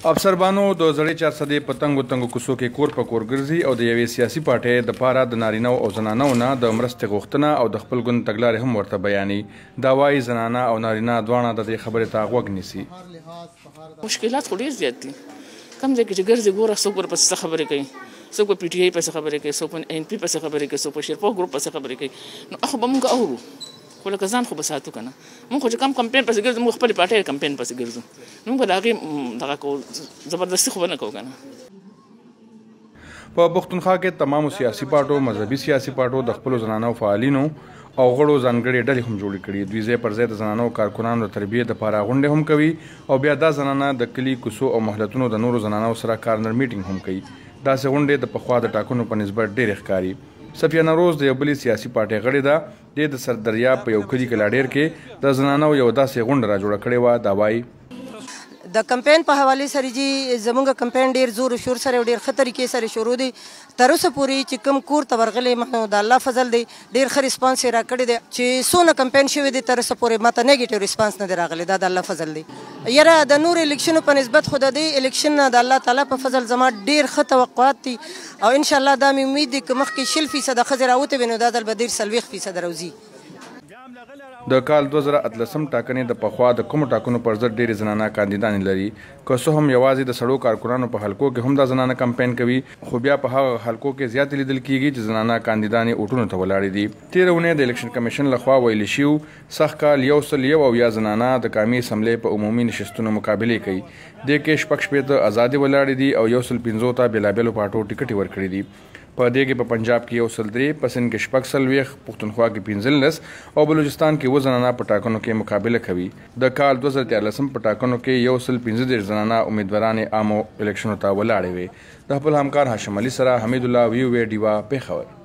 افسربانو د زړې 400 پتنګو تنګو کوڅو کې کور په کور ګرځي او د یوې سیاسي پارټۍ د پاره د نارینه او زنانو نه د مرستې غوښتنه او د خپل ګوند تګلارې هم ورته بیانې دا وایي زنانه او نارینه دواړه د دې خبرې ته غوږ نیسي. مشکلات خو ډېر زیات دي. کوم ځای کې چې ګرځي ګوره څوک ورپسې خبرې کوي، څوک په پی ټي آی پسې خبرې کوي، څوک په ان پی پسې خبرې کوي، څوک په شیرپوښ ګروپ پسې خبرې کوي. نو خو به موږ اورو خو لکه ځان خو به ساتو که نه. موږ خو چې کم کمپین پسې ګرځو، موږ خپلې پارټۍ کمپین پسې ګرځو، موږ به د هغې دغه کوو، زبردستي خو به نه کوو که نه. په پښتونخوا کې تمامو سیاسي پارټو، مذهبي سیاسي پارټو د خپلو زنانو فعالینو او غړو ځانګړې ډلې هم جوړې کړي. دوی ځای پر ځای د زنانو کارکونانو د تربیې دپاره غونډې هم کوي او بیا دا زنانه د کلي کوڅو او محلتونو د نورو زنانو سره کارنر میټینګ هم کوي. داسې غونډې د پخوا د ټاکنو په نسبت ډېرې ښکاري. صفیه نوروز د یو بلې سیاسي پارټۍ غړې ده. د سردریاب په یو کلي کې لاډیر کې د زنانو یو داسې غونډه را جوړه کړې وه. دا وایي د کمپین په حواله سره جی زمونږ کمپین ډیر زور او شور سره ډیر ښه طریقې سره شروع دی. تر اوسه پورې چې کوم کور ته ورغلی مخنه د الله فضل دی، ډیر ښه ریسپانس یې راکړی دی. چې څونه کمپین شوی دی تر اوسه پورې ماته نیګیټیو ریسپانس نه دی راغلی. دا د الله فضل دی. یاره د نور الیکشنو په نسبت خو د دې الیکشن نه د الله تعالی په فضل زما ډیر ښه توقعات دي او ان شاء الله دا مې امید دی که مخکې 60% ښځې راوتې وي نو دا ځل به ډېر 40% راوځي. د کال 2018 ټاکنې د پخوا د کومو ټاکنو پر ضد ډېرې زنانه کاندیدانې لري. که څه هم یوازې د سړو کارکونانو په حلقو کې هم دا زنانه کمپین کوي، خو بیا په هغه حلقو کې زیاتې لیدل کیږي چې زنانه کاندیدانې اوټونو ته ولاړې دي. تېره اونۍ د الیکشن کمیشن لخوا ویلي شوي سږ کال 101 زنانه د قومي اسمبلۍ په عمومي نشستونو مقابلې کوي. دې کې 66 ازادې ولاړې دي او 115 ته بېلابېلو پارټو ټکټې ورکړي دي. په دې کې په پنجاب کې 103، په سند کې 46، پښتونخوا کې 15 او بلوچستان کې 7 زنانه په ټاکنو کې مقابله کوي. د کال 2013 په ټاکنو کې 115 زنانه امیدوارانې عامو الیکشنو ته ولاړې وې. د خپل همکار هاشم علي سره حمید الله وی ډیوا پیښور.